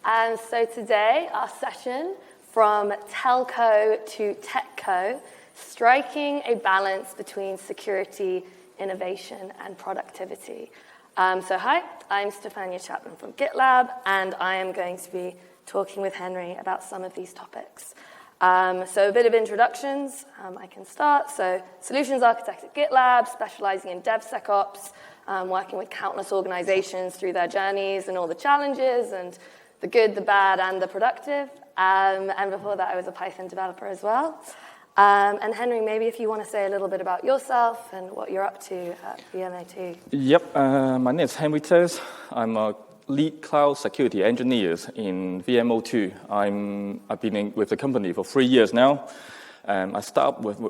And so today, our session, from Telco to Techco, striking a balance between security, innovation, and productivity. Hi, I'm Stefania Chaplin from GitLab, and I am going to be talking with Henry about some of these topics. So a bit of introductions, I can start. So solutions architect at GitLab, specializing in DevSecOps, working with countless organizations through their journeys and all the challenges and the good, the bad, and the productive. And before that, I was a Python developer as well. And Henry, maybe if you want to say a little bit about yourself and what you're up to at VMO2. Yep, my name is Henry Tez. I'm a lead cloud security engineer in VMO2. I've been with the company for 3 years now. I started with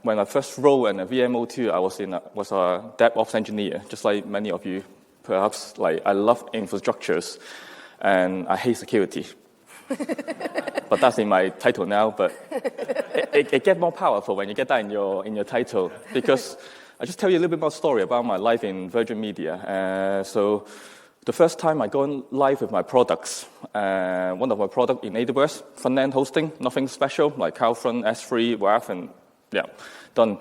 when I first rolled in a VMO2. I was a DevOps engineer, just like many of you. Perhaps I love infrastructures, and I hate security. But that's in my title now. But it gets more powerful when you get that in your title, because I'll just tell you a little bit more story about my life in Virgin Media. So the first time I go live with my products, one of my products in AWS, front-end hosting, nothing special, like CloudFront, S3, WAF, and done.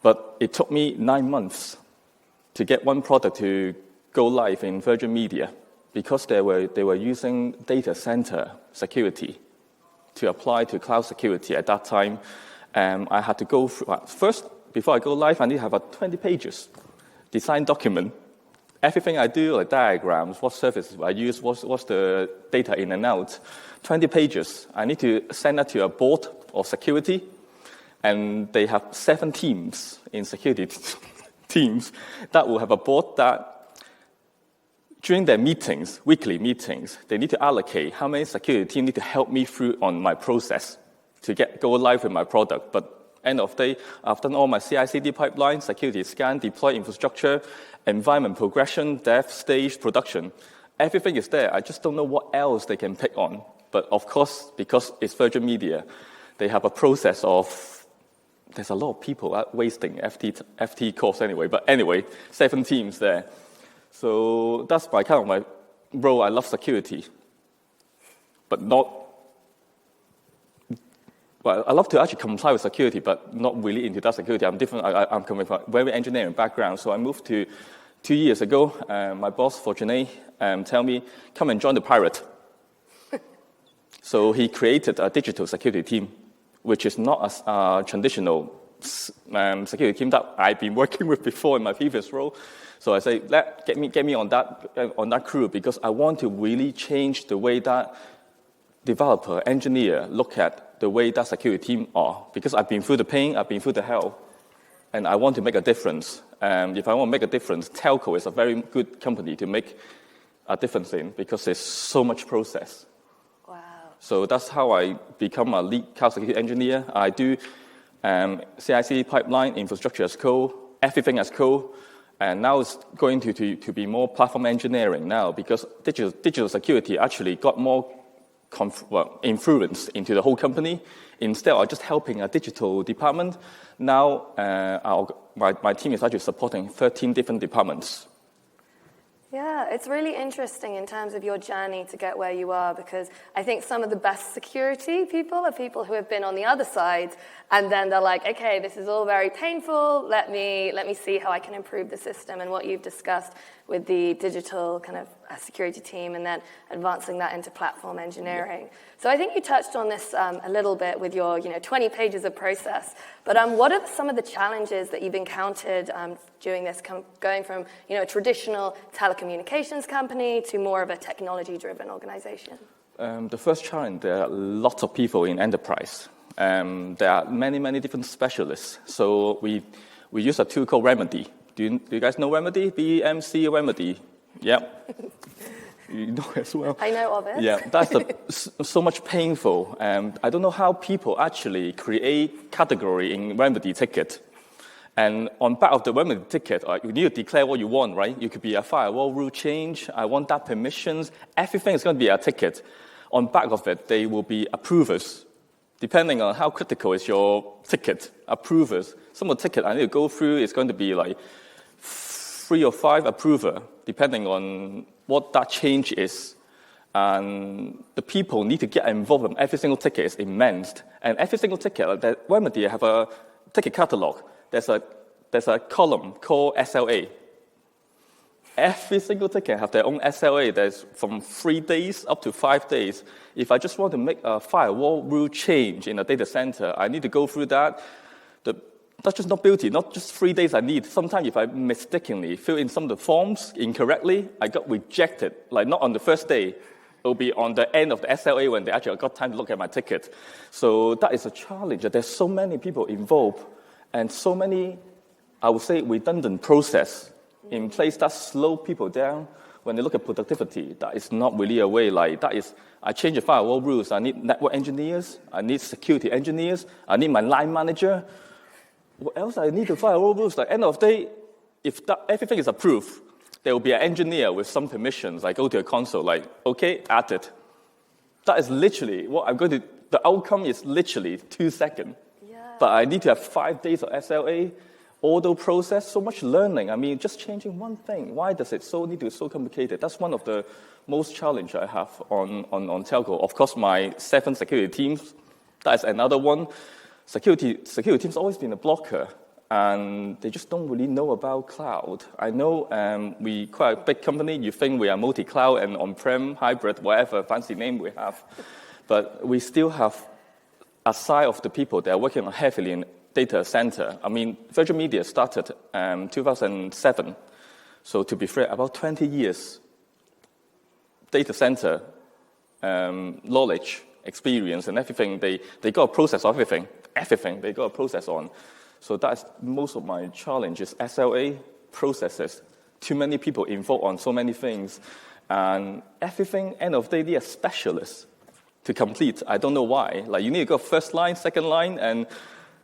But it took me 9 months to get one product to go live in Virgin Media, because they were using data center security to apply to cloud security at that time. I had to go through, first, before I go live, I need to have a 20 pages design document. Everything I do, like diagrams, what services I use, what's the data in and out. 20 pages. I need to send that to a board of security, and they have 7 teams in security teams that will have a board that during their meetings, weekly meetings, they need to allocate how many security teams need to help me through on my process to go live with my product. But end of the day, I've done all my CI/CD pipeline, security scan, deploy infrastructure, environment progression, dev, stage, production. Everything is there. I just don't know what else they can pick on. But of course, because it's Virgin Media, they have a process of, there's a lot of people wasting FT course anyway. But anyway, 7 teams there. So that's my role. I love security, but not. Well, I love to actually comply with security, but not really into that security. I'm different. I'm coming from a very engineering background. So I moved to 2 years ago. My boss, Fortuné, tell me, come and join the pirate. So he created a digital security team, which is not a traditional security team that I've been working with before in my previous role. So I say, get me on that crew, because I want to really change the way that developer, engineer look at the way that security team are. Because I've been through the pain, I've been through the hell, and I want to make a difference. If I want to make a difference, Telco is a very good company to make a difference in, because there's so much process. Wow. So that's how I become a lead cloud security engineer. I do CI/CD pipeline, infrastructure as code, everything as code. And now it's going to be more platform engineering now, because digital security actually got more influence into the whole company. Instead of just helping a digital department, now my team is actually supporting 13 different departments. Yeah, it's really interesting in terms of your journey to get where you are, because I think some of the best security people are people who have been on the other side, and then they're like, okay, this is all very painful, let me see how I can improve the system, and what you've discussed with the digital kind of security team, and then advancing that into platform engineering. Yeah. So I think you touched on this a little bit with your 20 pages of process, but what are some of the challenges that you've encountered doing this, going from a traditional telecommunications company to more of a technology-driven organization? The first challenge, there are lots of people in enterprise. There are many different specialists. So we use a tool called Remedy. Do you guys know Remedy? BMC Remedy. Yeah. You know as well. I know of it. Yeah, that's so much painful. I don't know how people actually create category in Remedy ticket. And on back of the Remedy ticket, you need to declare what you want, right? You could be a firewall rule change. I want that permissions. Everything is going to be a ticket. On back of it, they will be approvers. Depending on how critical is your ticket, approvers. Some of the ticket I need to go through is going to be like 3 or 5 approver, depending on what that change is. And the people need to get involved in every single ticket is immense. And every single ticket, like that Remedy have a ticket catalog. There's a column called SLA. Every single ticket have their own SLA. There's from 3 days up to 5 days. If I just want to make a firewall rule change in a data center, I need to go through that. That's just not beauty, not just 3 days I need. Sometimes if I mistakenly fill in some of the forms incorrectly, I got rejected, like not on the first day. It'll be on the end of the SLA when they actually got time to look at my ticket. So that is a challenge. There's so many people involved and so many, I would say, redundant process in place that slow people down when they look at productivity. That is not really a way. Like that is, I change the firewall rules. I need network engineers. I need security engineers. I need my line manager. What else? I need the firewall rules. Like end of the day, if everything is approved, there will be an engineer with some permissions. I go to a console, like, okay, add it. That is literally what I'm going to. The outcome is literally 2 seconds. Yeah. But I need to have 5 days of SLA. Auto process, so much learning. I mean, just changing one thing. Why does it need to be so complicated? That's one of the most challenge I have on Telco. Of course, my 7 security teams, that is another one. Security team's always been a blocker, and they just don't really know about cloud. I know we quite a big company. You think we are multi-cloud and on-prem, hybrid, whatever fancy name we have. But we still have a side of the people that are working heavily in data center. I mean, virtual media started 2007. So to be fair, about 20 years. Data center, knowledge, experience, and everything, they got a process of everything. Everything they got a process on. So that's most of my challenge is SLA processes. Too many people involved on so many things. And everything, end of the day, they are specialists to complete. I don't know why. Like, you need to go first line, second line, and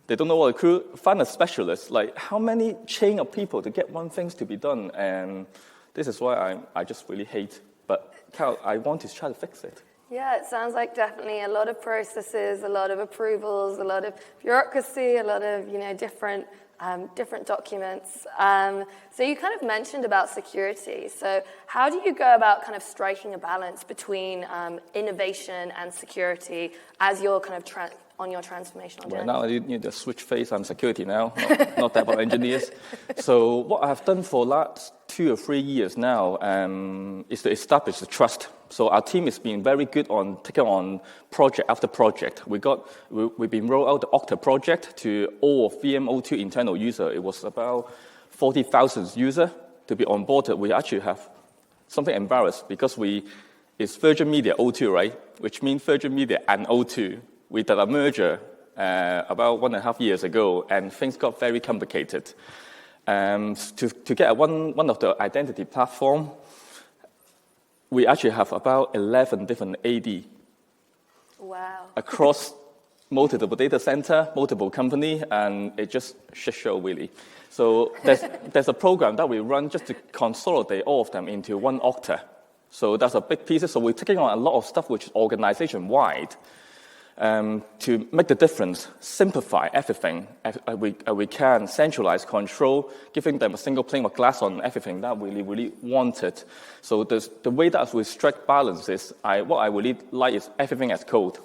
they don't know what to do. Find a specialist. Like, how many chain of people to get one thing to be done? And this is why I just really hate. But I want to try to fix it. Yeah, it sounds like definitely a lot of processes, a lot of approvals, a lot of bureaucracy, a lot of different documents. So you kind of mentioned about security. So how do you go about kind of striking a balance between innovation and security as you're kind of on your transformational journey? Well, now I need to switch phase. I'm security now, not that about engineers. So what I have done for the last 2 or 3 years now is to establish the trust. So our team has been very good on taking on project after project. We've been rolled out the Okta project to all of VMO2 internal user. It was about 40,000 users to be onboarded. We actually have something embarrassed because it's Virgin Media O2, right? Which means Virgin Media and O2. We did a merger about 1.5 years ago, and things got very complicated. To get one of the identity platform, we actually have about 11 different AD. Wow. Across multiple data center, multiple company, and it just shit show really. So there's a program that we run just to consolidate all of them into one Okta. So that's a big piece. So we're taking on a lot of stuff which is organization-wide. To make the difference, simplify everything. We can centralize control, giving them a single pane of glass on everything that we really wanted. So the way that we strike balance is, what I really like is everything as code.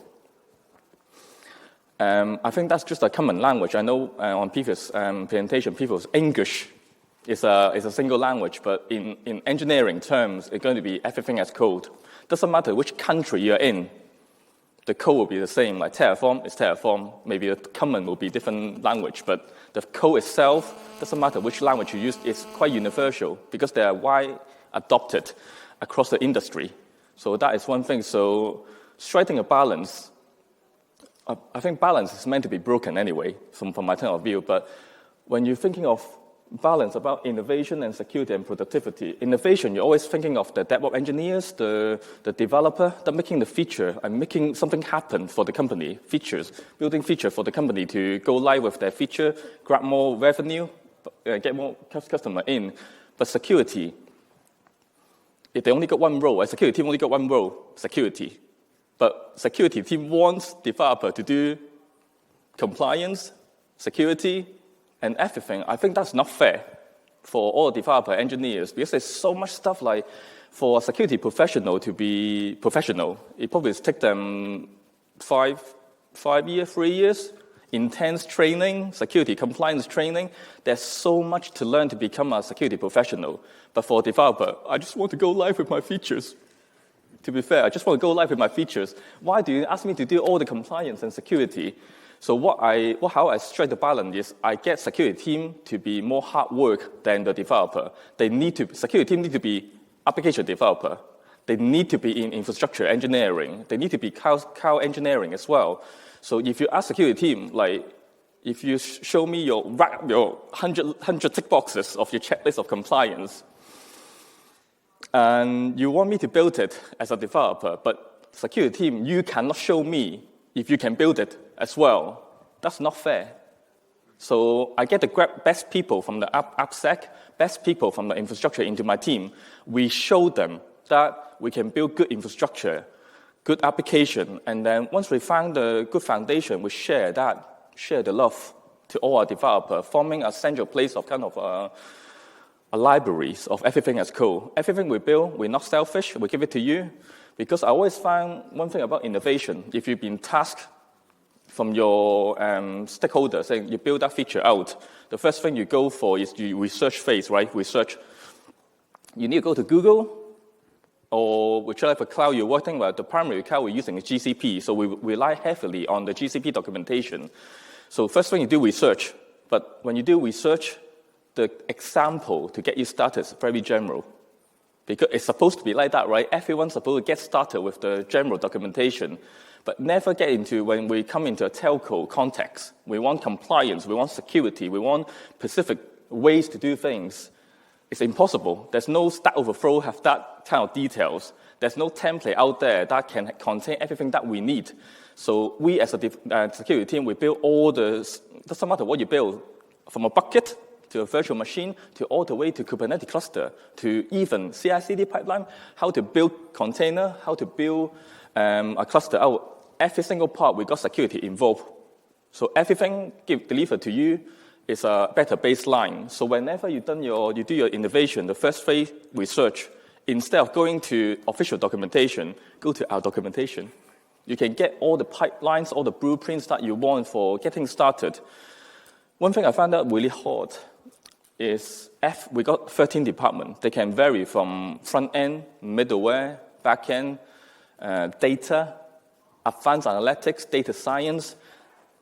I think that's just a common language. I know on previous presentation, people's English is a single language, but in engineering terms, it's going to be everything as code. Doesn't matter which country you're in. The code will be the same, like Terraform is Terraform. Maybe the common will be different language, but the code itself, doesn't matter which language you use, it's quite universal because they are widely adopted across the industry. So that is one thing. So striking a balance, I think balance is meant to be broken anyway, from my point of view. But when you're thinking of balance about innovation and security and productivity. Innovation, you're always thinking of the DevOps engineers, the developer, that making the feature and making something happen for the company, building feature for the company to go live with their feature, grab more revenue, get more customer in. But security, if they only got one role, a security team only got one role, security. But security team wants developer to do compliance, security, and everything. I think that's not fair for all developer engineers because there's so much stuff like For a security professional to be professional, it probably takes them 3 years, intense training, security compliance training. There's so much to learn to become a security professional. But for a developer, I just want to go live with my features. To be fair, I just want to go live with my features. Why do you ask me to do all the compliance and security? So how I strike the balance is I get security team to be more hard work than the developer. Security team need to be application developer. They need to be in infrastructure engineering. They need to be cloud engineering as well. So if you ask security team, like, if you show me your 100 tick boxes of your checklist of compliance, and you want me to build it as a developer, but security team, you cannot show me if you can build it as well. That's not fair. So I get to grab best people from the AppSec, best people from the infrastructure into my team. We show them that we can build good infrastructure, good application, and then once we found the good foundation, we share the love to all our developers, forming a central place of kind of a libraries of everything as code. Everything we build, we're not selfish, we give it to you. Because I always find one thing about innovation, if you've been tasked from your stakeholders saying you build that feature out, the first thing you go for is the research phase, right? Research. You need to go to Google, or whichever cloud you're working with. The primary cloud we're using is GCP, so we rely heavily on the GCP documentation. So first thing you do research, but when you do research, the example to get you started is very general. Because it's supposed to be like that, right? Everyone's supposed to get started with the general documentation, but never get into when we come into a telco context. We want compliance, we want security, we want specific ways to do things. It's impossible. There's no Stack Overflow have that kind of details. There's no template out there that can contain everything that we need. So we as a security team, we build all doesn't matter what you build, from a bucket to a virtual machine, to all the way to Kubernetes cluster, to even CI/CD pipeline, how to build container, how to build a cluster out. Every single part, we got security involved. So everything delivered to you is a better baseline. So whenever you do your innovation, the first phase, research, instead of going to official documentation, go to our documentation. You can get all the pipelines, all the blueprints that you want for getting started. One thing I found out really hard is we got 13 departments. They can vary from front-end, middleware, back-end, data, advanced analytics, data science.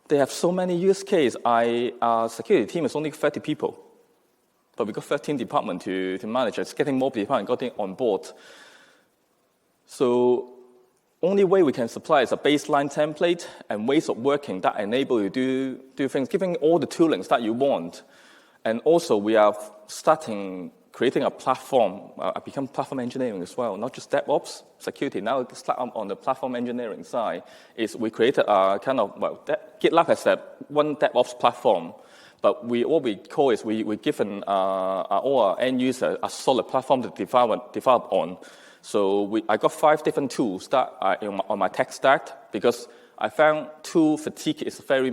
They have so many use cases. Our security team is only 30 people, but we got 13 departments to manage. It's getting more departments getting on board. So only way we can supply is a baseline template and ways of working that enable you to do things, giving all the toolings that you want. And also, we are creating a platform. I become platform engineering as well, not just DevOps, security. Now, on the platform engineering side, we created a kind of, GitLab has that one DevOps platform, but what we call is we're given all our end users a solid platform to develop on. So I got 5 different tools that are on my tech stack, because I found tool fatigue is very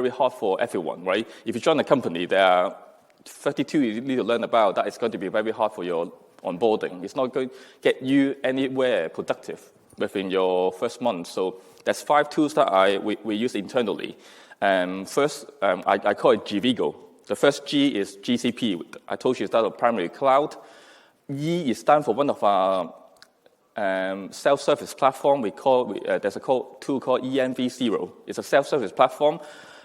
hard for everyone, right? If you join a company, there are 32 you need to learn about. That is going to be very hard for your onboarding. It's not going to get you anywhere productive within your first month. So there's 5 tools that we use internally. First, I call it GVigo. The first G is GCP. I told you it's the primary cloud. E is stand for one of our self-service platform. There's a tool called ENV0. It's a self-service platform.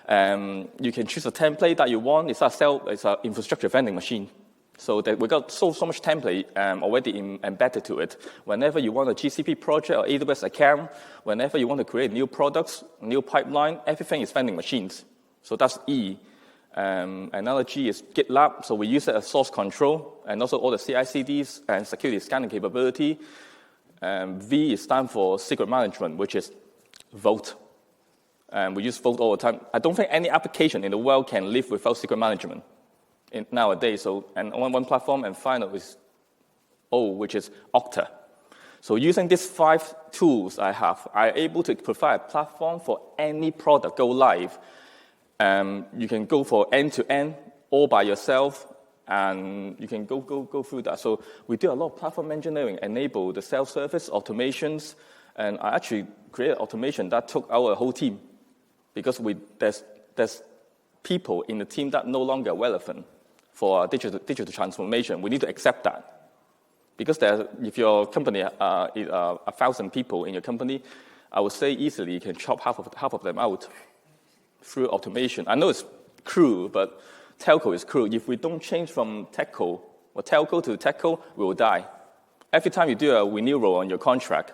You can choose a template that you want. It's an infrastructure vending machine. So we got so much template already embedded to it. Whenever you want a GCP project or AWS account, whenever you want to create new products, new pipeline, everything is vending machines. So that's E. Another G is GitLab. So we use it as source control and also all the CI/CDs and security scanning capability. V is stand for secret management, which is Vault. We use Vault all the time. I don't think any application in the world can live without secret management nowadays. So, and on one platform, and final is O, which is Okta. So using these 5 tools I'm able to provide a platform for any product go live. You can go for end-to-end all by yourself. And you can go through that. So we do a lot of platform engineering, enable the self-service, automations, and I actually created automation that took our whole team because there's people in the team that no longer relevant for digital transformation. We need to accept that. Because if your company is 1,000 people in your company, I would say easily you can chop half of them out through automation. I know it's cruel, but telco is cruel. If we don't change from Techco or telco to Techco, we will die. Every time you do a renewal on your contract,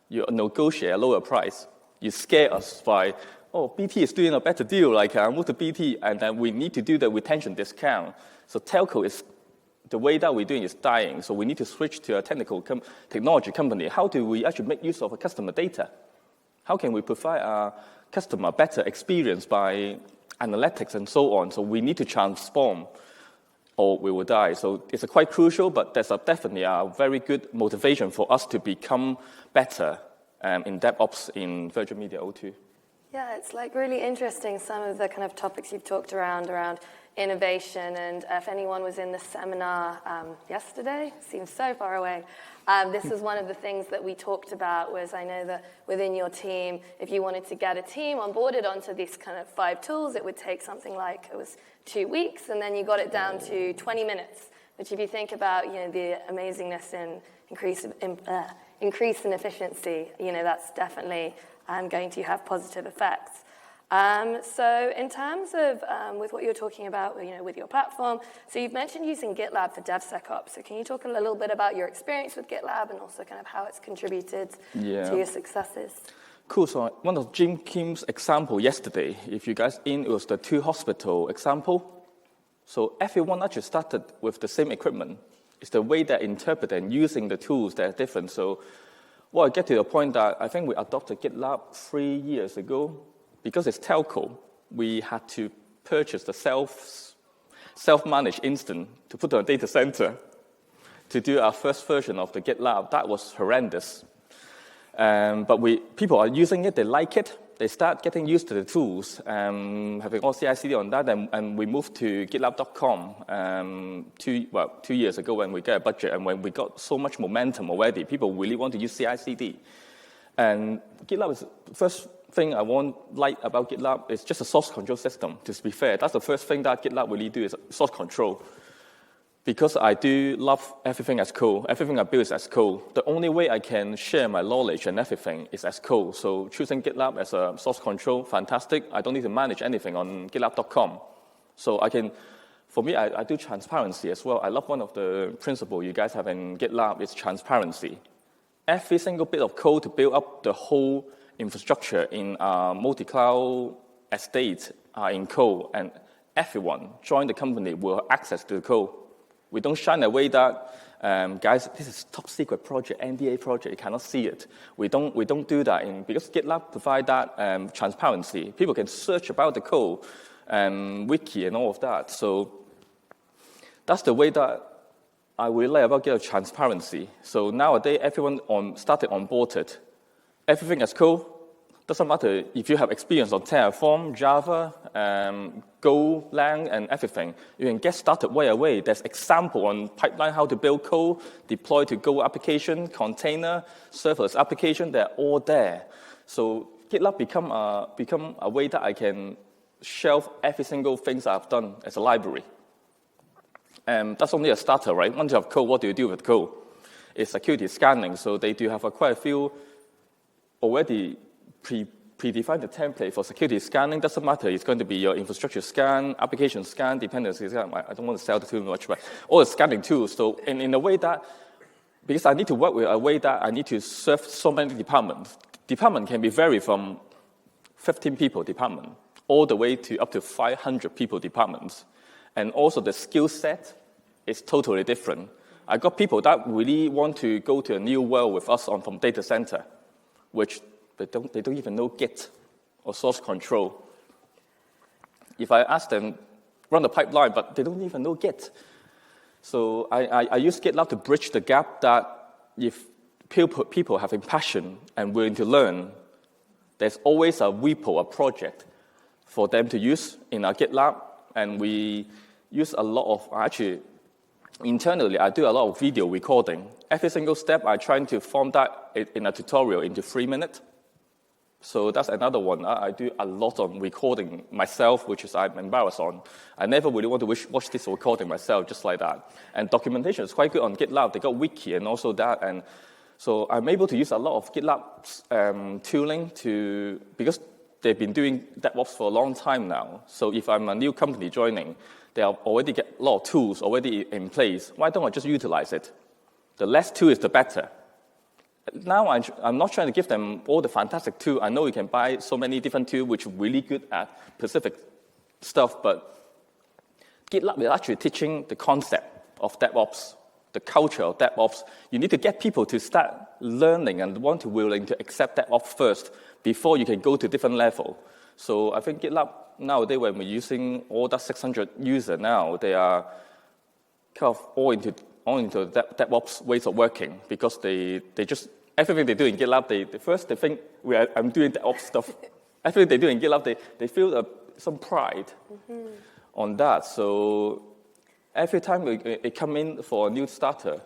you negotiate a lower price. You scare us by, BT is doing a better deal, move to BT, and then we need to do the retention discount. So telco is, the way that we're doing is dying. So we need to switch to a technology company. How do we actually make use of a customer data? How can we provide our customer better experience by analytics and so on? So we need to transform or we will die. So it's quite crucial, but there's definitely a very good motivation for us to become better in DevOps in Virgin Media O2. Yeah, it's really interesting, some of the kind of topics you've talked around innovation. And if anyone was in the seminar yesterday, seems so far away, this is one of the things that we talked about was, I know that within your team, if you wanted to get a team onboarded onto these kind of 5 tools, it would take something like, it was 2 weeks, and then you got it down to 20 minutes, which if you think about, the amazingness in increase in efficiency, that's definitely going to have positive effects. So in terms of with what you're talking about, with your platform, so you've mentioned using GitLab for DevSecOps. So can you talk a little bit about your experience with GitLab and also kind of how it's contributed to your successes? Cool. So one of Jim Kim's example yesterday, if you guys it was the 2 hospital example. So everyone actually started with the same equipment. It's the way they interpret and using the tools that are different. So I get to the point that I think we adopted GitLab 3 years ago. Because it's telco, we had to purchase the self-managed instance to put on a data center to do our first version of the GitLab. That was horrendous. But people are using it, they like it, they start getting used to the tools, having all CI/CD on that, and we moved to GitLab.com 2 years ago when we got a budget, and when we got so much momentum already, people really want to use CI/CD. And GitLab is the first thing I like about GitLab is just a source control system, to be fair. That's the first thing that GitLab really do is source control. Because I do love everything as code. Everything I build is as code. The only way I can share my knowledge and everything is as code. So choosing GitLab as a source control, fantastic. I don't need to manage anything on GitLab.com. So for me, I do transparency as well. I love one of the principles you guys have in GitLab is transparency. Every single bit of code to build up the whole infrastructure in a multi-cloud estate are in code, and everyone join the company will have access to the code. We don't shine away that, guys, this is top secret project, NDA project, you cannot see it. We don't do that, because GitLab provide that transparency. People can search about the code, wiki and all of that. So that's the way that I really like about GitLab transparency. So nowadays, everyone started onboarded. Everything is code. Doesn't matter if you have experience on Terraform, Java, Go, Lang, and everything. You can get started right away. There's example on pipeline how to build code, deploy to Go application, container, serverless application. They're all there. So GitLab become a way that I can shelf every single thing I've done as a library. That's only a starter, right? Once you have code, what do you do with code? It's security scanning. So they do have quite a few already predefined the template for security scanning. Doesn't matter. It's going to be your infrastructure scan, application scan, dependency scan. I don't want to sell too much, but all the scanning tools. So in a way that, because I need to work with a way that I need to serve so many departments. Department can be vary from 15 people department all the way to up to 500 people departments. And also the skill set is totally different. I got people that really want to go to a new world with us from data center, which they don't even know Git or source control. If I ask them, run the pipeline, but they don't even know Git. So I use GitLab to bridge the gap that if people have passion and willing to learn, there's always a repo, a project for them to use in our GitLab. And we use a lot of, actually, internally, I do a lot of video recording. Every single step, I try to form that in a tutorial into 3 minutes. So that's another one. I do a lot of recording myself, which is I'm embarrassed on. I never really want to watch this recording myself, just like that. And documentation is quite good on GitLab. They got wiki and also that. And so I'm able to use a lot of GitLab tooling because they've been doing DevOps for a long time now. So if I'm a new company joining, they have already get a lot of tools already in place. Why don't I just utilize it? The less tools, the better. Now I'm not trying to give them all the fantastic tools. I know you can buy so many different tools which are really good at specific stuff, but GitLab is actually teaching the concept of DevOps, the culture of DevOps. You need to get people to start learning and willing to accept DevOps first before you can go to different level. So I think GitLab nowadays, when we're using all that 600 users now, they are kind of all into DevOps ways of working because they just, everything they do in GitLab, they think I'm doing DevOps stuff. Everything they do in GitLab, they feel some pride on that. So every time they come in for a new starter,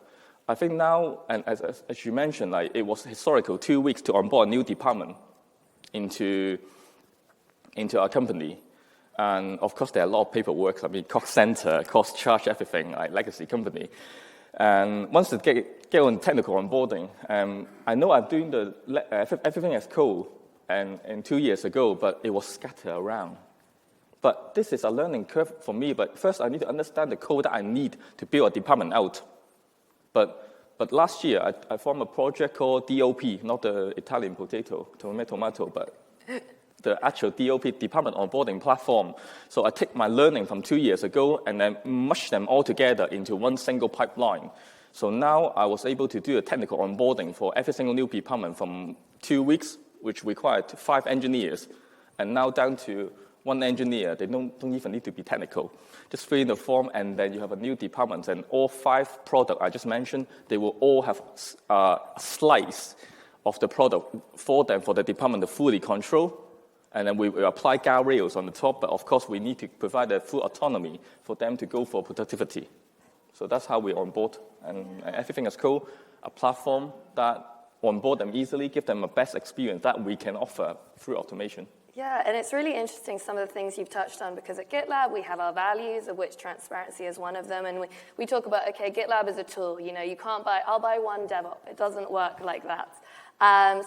I think now, and as you mentioned, like it was historical, 2 weeks to onboard a new department into our company. And of course, there are a lot of paperwork. I mean, cost center, cost charge, everything, like legacy company. And once they get on technical onboarding, I know I'm doing everything as code and 2 years ago, but it was scattered around. But this is a learning curve for me. But first, I need to understand the code that I need to build a department out. But last year, I formed a project called DOP, not the Italian tomato, but the actual DOP, Department Onboarding Platform. So I take my learning from 2 years ago and then mush them all together into one single pipeline. So now I was able to do a technical onboarding for every single new department from 2 weeks, which required 5 engineers, and now down to 1 engineer. They don't even need to be technical. Just fill in the form, and then you have a new department. And all 5 products I just mentioned, they will all have a slice of the product for them, for the department to fully control. And then we apply guardrails on the top, but of course we need to provide a full autonomy for them to go for productivity. So that's how we onboard, and everything is cool. A platform that onboard them easily, give them a best experience that we can offer through automation. Yeah, and it's really interesting some of the things you've touched on, because at GitLab we have our values, of which transparency is one of them, and we talk about, okay, GitLab is a tool. You know, you can't I'll buy one DevOps. It doesn't work like that.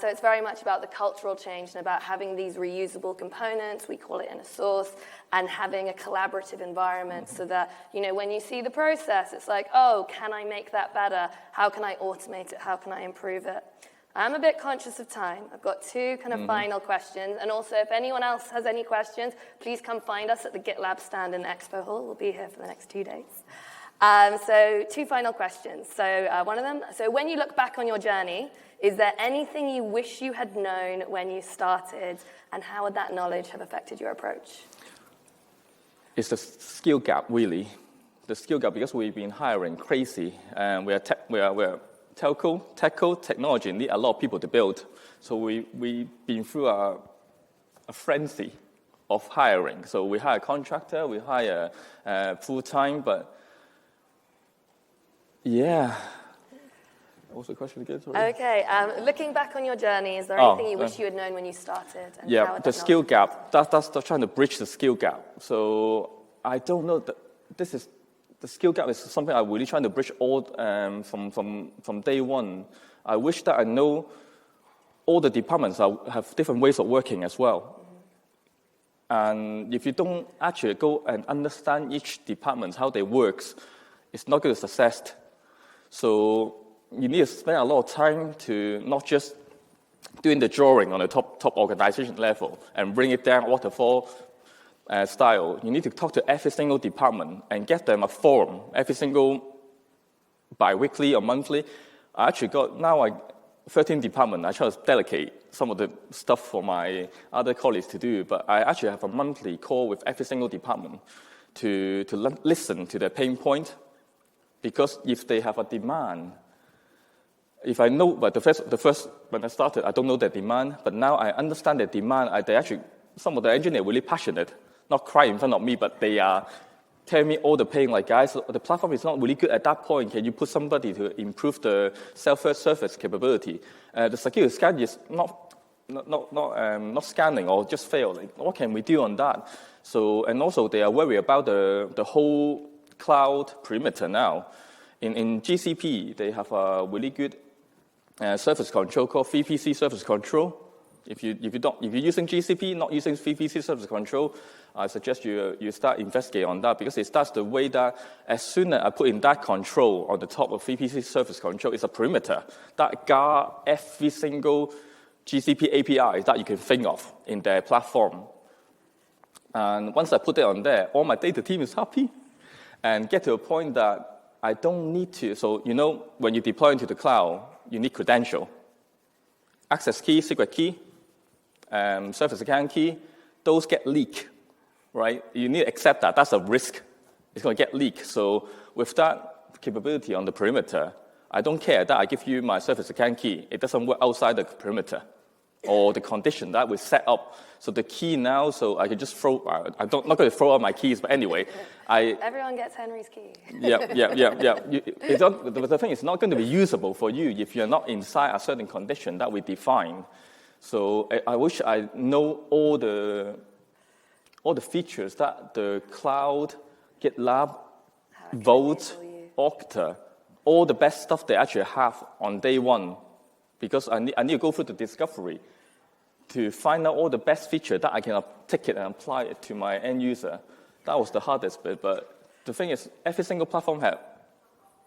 So it's very much about the cultural change and about having these reusable components, we call it in a source, and having a collaborative environment so that, you know, when you see the process, it's like, oh, can I make that better? How can I automate it? How can I improve it? I'm a bit conscious of time. I've got 2 kind of final questions. And also, if anyone else has any questions, please come find us at the GitLab stand in the Expo Hall. We'll be here for the next 2 days. So 2 final questions. So one of them, so when you look back on your journey, is there anything you wish you had known when you started, and how would that knowledge have affected your approach? It's the skill gap, really. The skill gap, because we've been hiring crazy, and we're Telco, Techco, technology need a lot of people to build. So we've been through a frenzy of hiring. So we hire a contractor, we hire full-time, but yeah. What was the question again? Sorry. Okay, looking back on your journey, is there anything you wish you had known when you started? And yeah, the skill gap, that's trying to bridge the skill gap. So I don't know, the skill gap is something I'm really trying to bridge all from day one. I wish that I know all the departments have different ways of working as well. And if you don't actually go and understand each department, how they work, it's not going to success. So you need to spend a lot of time to not just doing the drawing on the top organization level and bring it down waterfall style. You need to talk to every single department and get them a forum every single bi-weekly or monthly. I actually got 13 departments. I try to delegate some of the stuff for my other colleagues to do, but I actually have a monthly call with every single department to listen to their pain point, because if they have a demand, if I know, but the first when I started, I don't know their demand, but now I understand their demand. Some of the engineers are really passionate, not crying in front of me, but they are tell me all the pain, like, guys, the platform is not really good at that point. Can you put somebody to improve the self-service capability? The security scan is not scanning or just failing. What can we do on that? So, and also they are worried about the whole cloud perimeter now. In GCP, they have a really good service control called VPC service control. If you're using GCP, not using VPC service control, I suggest you start investigating on that, because it starts the way that as soon as I put in that control on the top of VPC service control, it's a perimeter that guard every single GCP API that you can think of in their platform. And once I put it on there, all my data team is happy and get to a point that I don't need to. So, when you deploy into the cloud, you need credential, access key, secret key, service account key. Those get leaked, right? You need to accept that. That's a risk. It's going to get leaked. So with that capability on the perimeter, I don't care that I give you my service account key. It doesn't work outside the perimeter or the condition that we set up. So the key now, so I can just throw, I'm not going to throw out my keys, but anyway. Everyone gets Henry's key. Yeah. The thing is not going to be usable for you if you're not inside a certain condition that we define. So I wish I know all the features that the cloud, GitLab, Vault, Okta, all the best stuff they actually have on day one, because I need to go through the discovery to find out all the best feature that I can take it and apply it to my end user. That was the hardest bit, but the thing is, every single platform has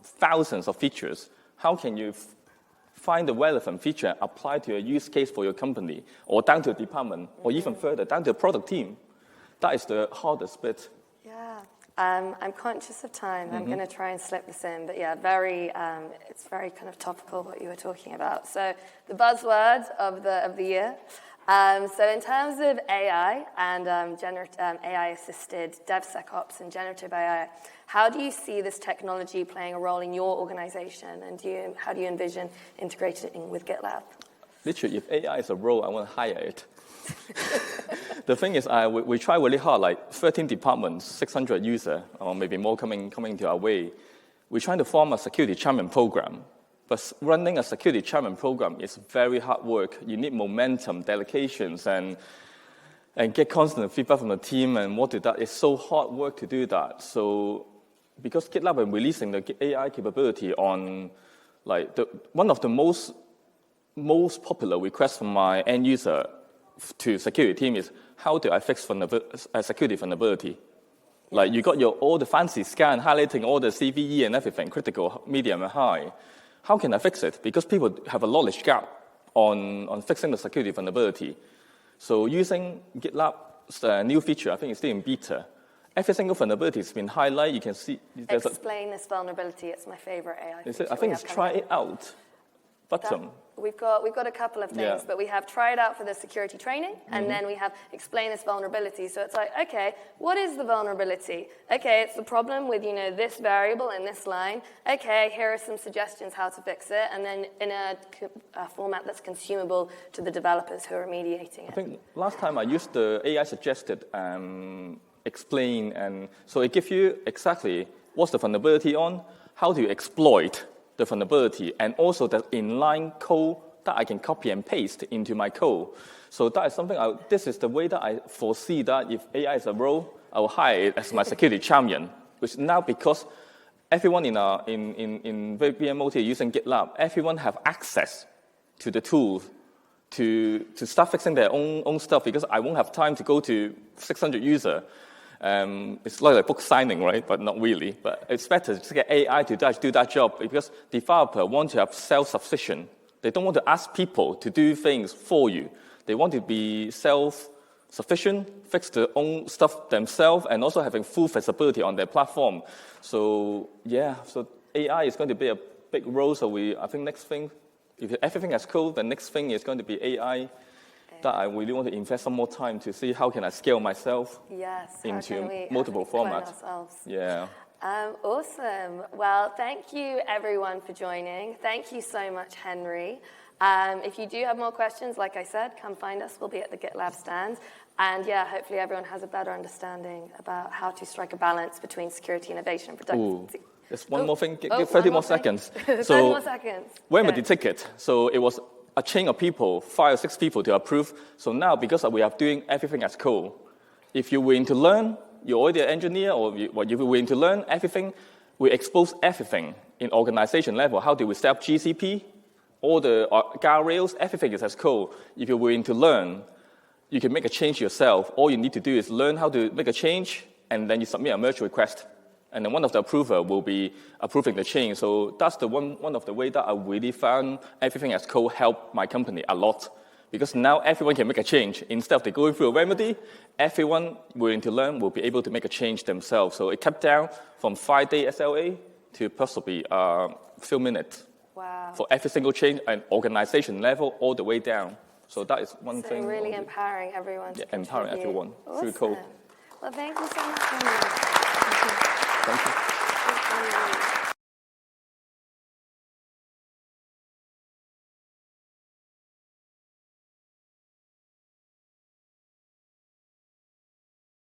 thousands of features. How can you find the relevant feature, apply to a use case for your company, or down to a department, or even further, down to a product team? That is the hardest bit. Yeah. I'm conscious of time. I'm going to try and slip this in, but yeah, it's very kind of topical what you were talking about. So the buzzwords of the year. So in terms of AI and AI-assisted DevSecOps and generative AI, how do you see this technology playing a role in your organization, and how do you envision integrating with GitLab? Literally, if AI is a role, I want to hire it. The thing is, we try really hard, like 13 departments, 600 users, or maybe more coming to our way. We're trying to form a security champion program. But running a security champion program is very hard work. You need momentum, delegations, and get constant feedback from the team and what to do. It's so hard work to do that. So because GitLab is releasing the AI capability on, like, one of the most popular requests from my end user to security team is, how do I fix security vulnerability? Like, you got all the fancy scan, highlighting all the CVE and everything, critical, medium, and high. How can I fix it? Because people have a knowledge gap on fixing the security vulnerability. So using GitLab's new feature, I think it's still in beta. Every single vulnerability has been highlighted. You can see. Explain this vulnerability. It's my favorite AI feature. I think it's try it out button. We've got a couple of things, but we have try it out for the security training, and then we have explain this vulnerability. So it's like, okay, what is the vulnerability? Okay, it's the problem with, this variable in this line. Okay, here are some suggestions how to fix it, and then in a format that's consumable to the developers who are remediating it. I think last time I used the AI suggested explain, and so it gives you exactly what's the vulnerability on, how do you exploit the vulnerability, and also the inline code that I can copy and paste into my code. So that is something, this is the way that I foresee that if AI is a role, I will hire it as my security champion, which now, because everyone in VMOT using GitLab, everyone have access to the tools to start fixing their own stuff, because I won't have time to go to 600 users. It's like a book signing, right? But not really. But it's better to get AI to do that job, because developers want to have self-sufficient. They don't want to ask people to do things for you. They want to be self-sufficient, fix their own stuff themselves, and also having full visibility on their platform. So so AI is going to be a big role. So I think next thing, if everything is cool, the next thing is going to be AI. That I really want to invest some more time to see how can I scale myself into multiple formats. Yeah. Awesome. Well, thank you everyone for joining. Thank you so much, Henry. If you do have more questions, like I said, come find us. We'll be at the GitLab stand. And yeah, hopefully everyone has a better understanding about how to strike a balance between security, innovation, and productivity. There's one more thing. Give 30 more seconds. 30 more seconds. Remedy ticket. So it was a chain of people, 5 or 6 people to approve. So now, because we are doing everything as code, if you're willing to learn, you're already an engineer, or you're willing to learn everything, we expose everything in organization level. How do we set up GCP? All the guardrails, everything is as code. If you're willing to learn, you can make a change yourself. All you need to do is learn how to make a change, and then you submit a merge request. And then one of the approver will be approving the change. So that's the one of the ways that I really found everything as code helped my company a lot. Because now everyone can make a change. Instead of going through a remedy, everyone willing to learn will be able to make a change themselves. So it cut down from 5-day SLA to possibly a few minutes. Wow. For every single change and organization level all the way down. So that is one thing. So really empowering everyone to contribute. Empowering everyone through code. Well, thank you so much. Thank you.